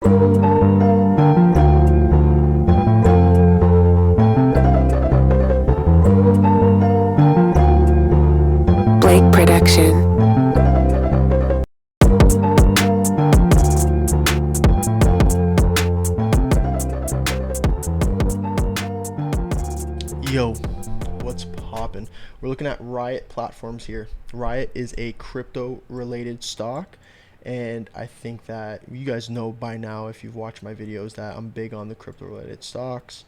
Production. Yo, what's poppin'? We're looking at Riot platforms here. Riot is a crypto related stock, and I think that you guys know by now, if you've watched my videos, that I'm big on the crypto related stocks.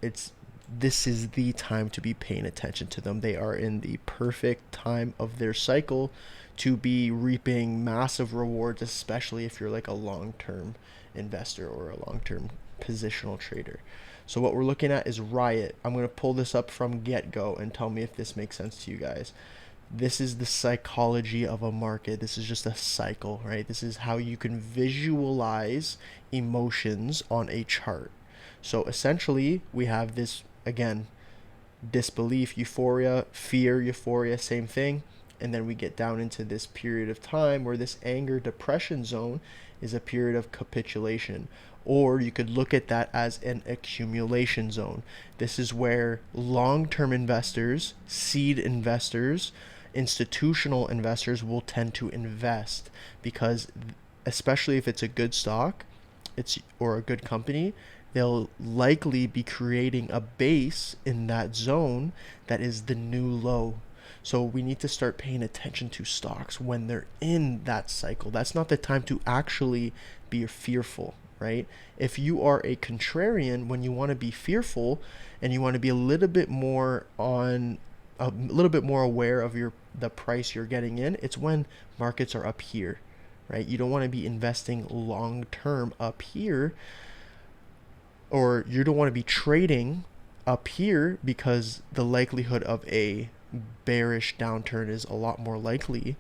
It's This is the time to be paying attention to them. They are in the perfect time of their cycle to be reaping massive rewards, especially if you're like a long-term investor or a long-term positional trader. So what we're looking at is Riot. I'm going to pull this up from get-go and tell me if this makes sense to you guys. This is the psychology of a market. This is just a cycle, right? This is how you can visualize emotions on a chart. So essentially, we have this, again, disbelief, euphoria, fear, euphoria, same thing. And then we get down into this period of time where this anger depression zone is a period of capitulation. Or you could look at that as an accumulation zone. This is where long-term investors, seed investors, institutional investors will tend to invest, because especially if it's a good stock, or a good company, they'll likely be creating a base in that zone that is the new low. So we need to start paying attention to stocks when they're in that cycle. That's not the time to actually be fearful, right? If you are a contrarian, when you want to be fearful and you want to be a little bit more aware of the price you're getting in, it's when markets are up here, right? You don't want to be investing long term up here, or you don't want to be trading up here, because the likelihood of a bearish downturn is a lot more likely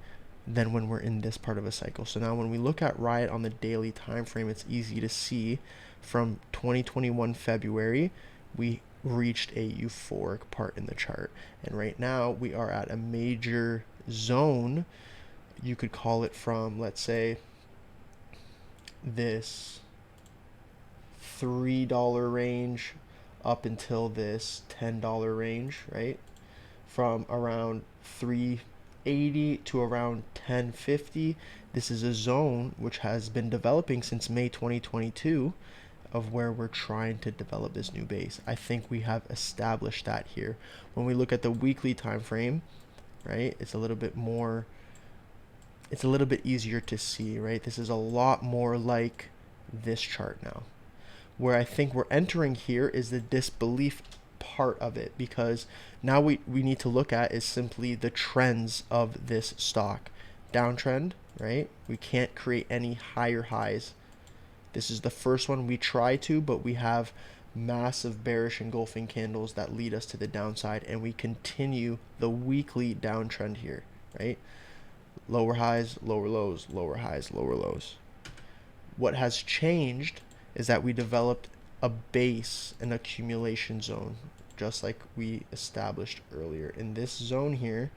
than when we're in this part of a cycle. So now when we look at Riot on the daily time frame, it's easy to see from 2021 February, we reached a euphoric part in the chart. And right now we are at a major zone. You could call it from, let's say, this $3 range up until this $10 range, right? From around 380 to around 1050. This is a zone which has been developing since May 2022 of where we're trying to develop this new base. I think we have established that here. When we look at the weekly time frame, right, it's a little bit easier to see, right? This is a lot more like this chart now. Where I think we're entering here is the disbelief part of it, because now we need to look at is simply the trends of this stock. Downtrend, right? We can't create any higher highs. This is the first one we try to, but we have massive bearish engulfing candles that lead us to the downside, and we continue the weekly downtrend here, right? Lower highs, lower lows, lower highs, lower lows. What has changed is that we developed a base, an accumulation zone, just like we established earlier. In this zone here,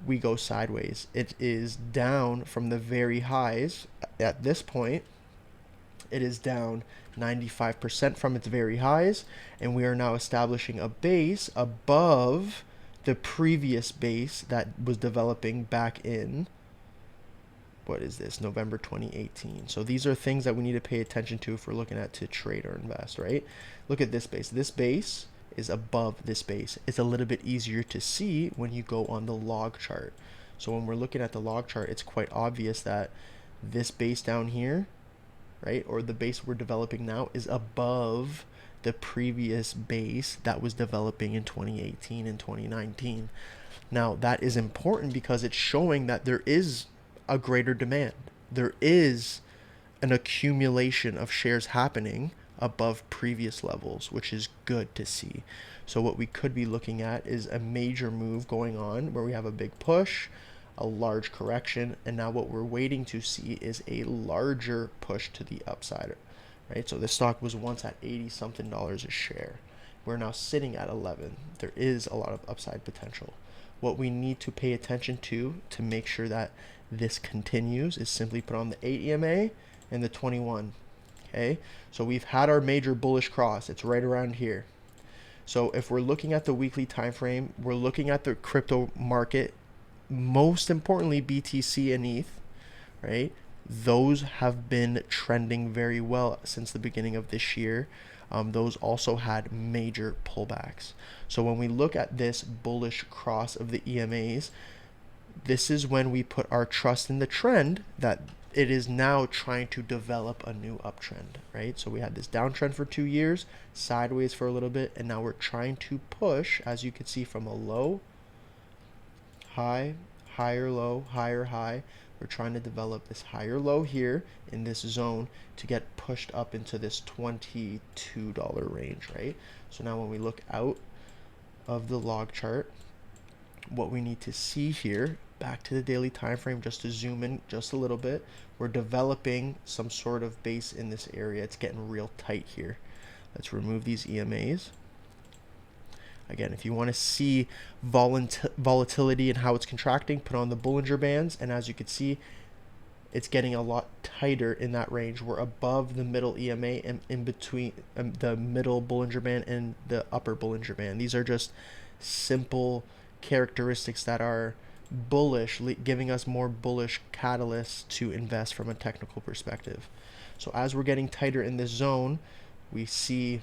we go sideways. It is down from the very highs. At this point, it is down 95% from its very highs, and we are now establishing a base above the previous base that was developing back in, what is this, November 2018. So these are things that we need to pay attention to if we're looking at to trade or invest, right? Look at this base. This base is above this base. It's a little bit easier to see when you go on the log chart. So when we're looking at the log chart, it's quite obvious that this base down here, right, or the base we're developing now, is above the previous base that was developing in 2018 and 2019. Now that is important because it's showing that there is a greater demand. There is an accumulation of shares happening above previous levels, which is good to see. So what we could be looking at is a major move going on where we have a big push, a large correction, and now what we're waiting to see is a larger push to the upside, right? So this stock was once at 80 something dollars a share. We're now sitting at 11. There is a lot of upside potential. What we need to pay attention to make sure that this continues is simply put on the 8 EMA and the 21. Okay, so we've had our major bullish cross. It's right around here. So if we're looking at the weekly time frame, we're looking at the crypto market, most importantly BTC and ETH, right? Those have been trending very well since the beginning of this year. Those also had major pullbacks. So when we look at this bullish cross of the EMAs, this is when we put our trust in the trend that it is now trying to develop a new uptrend, right? So we had this downtrend for 2 years, sideways for a little bit, and now we're trying to push, as you can see, from a low, high, higher low, higher high. We're trying to develop this higher low here in this zone to get pushed up into this $22 range, right? So now when we look out of the log chart, what we need to see here, back to the daily time frame, just to zoom in just a little bit, we're developing some sort of base in this area. It's getting real tight here. Let's remove these EMAs. Again, if you want to see volatility and how it's contracting, put on the Bollinger Bands, and as you can see, it's getting a lot tighter in that range. We're above the middle EMA and in between the middle Bollinger Band and the upper Bollinger Band. These are just simple characteristics that are bullish, giving us more bullish catalysts to invest from a technical perspective. So as we're getting tighter in this zone, we see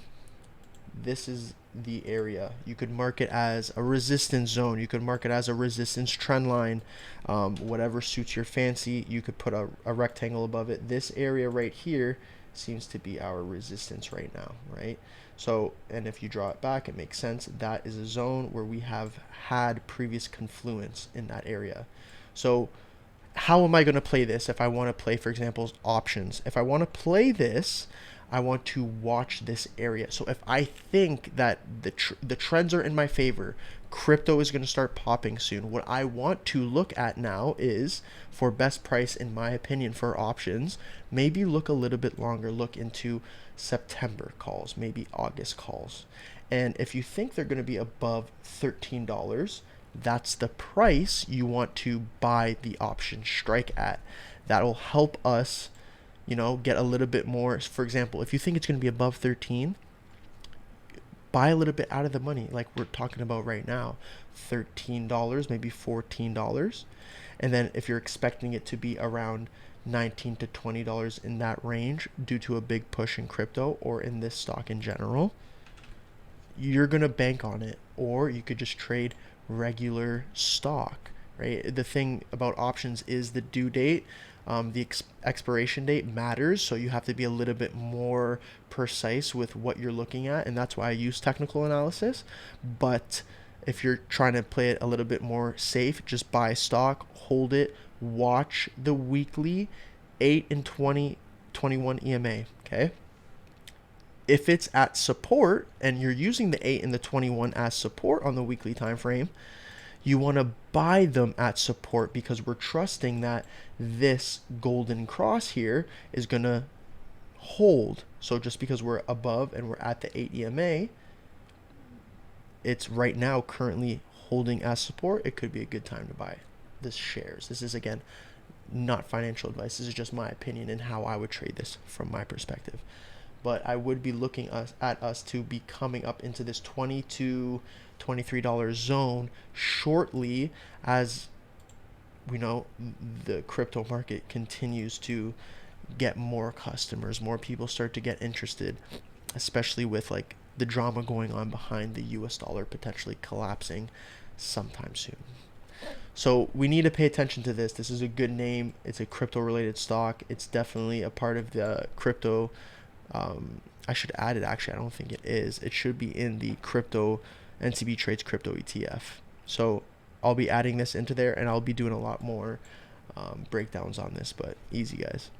this is the area. You could mark it as a resistance zone. You could mark it as a resistance trend line. Whatever suits your fancy. You could put a rectangle above it. This area right here seems to be our resistance right now, right? So, and if you draw it back, it makes sense. That is a zone where we have had previous confluence in that area. So how am I going to play this if I want to play, for example, options? If I want to play this, I want to watch this area. So if I think that the trends are in my favor, crypto is going to start popping soon. What I want to look at now is, for best price, in my opinion, for options, maybe look a little bit longer. Look into September calls, maybe August calls. And if you think they're going to be above $13, that's the price you want to buy the option strike at. That'll help us, you know, get a little bit more. For example, if you think it's going to be above 13, buy a little bit out of the money, like we're talking about right now, $13, maybe $14. And then if you're expecting it to be around $19 to $20 in that range due to a big push in crypto or in this stock in general, you're going to bank on it. Or you could just trade regular stock, right? The thing about options is the due date. The expiration date matters, so you have to be a little bit more precise with what you're looking at, and that's why I use technical analysis. But if you're trying to play it a little bit more safe, just buy stock, hold it, watch the weekly 8 and 20, 21 EMA, okay? If it's at support and you're using the 8 and the 21 as support on the weekly time frame, you want to buy them at support because we're trusting that this golden cross here is going to hold. So just because we're above and we're at the 8 EMA, it's right now currently holding as support. It could be a good time to buy this shares. This is, again, not financial advice. This is just my opinion and how I would trade this from my perspective. But I would be looking at us to be coming up into this $22, $23 zone shortly, as we know the crypto market continues to get more customers, more people start to get interested, especially with like the drama going on behind the US dollar potentially collapsing sometime soon. So we need to pay attention to this. This is a good name. It's a crypto related stock. It's definitely a part of the crypto. I should add it, actually. I don't think it is. It should be in the crypto NCB Trades crypto ETF. So I'll be adding this into there, and I'll be doing a lot more breakdowns on this, but easy, guys.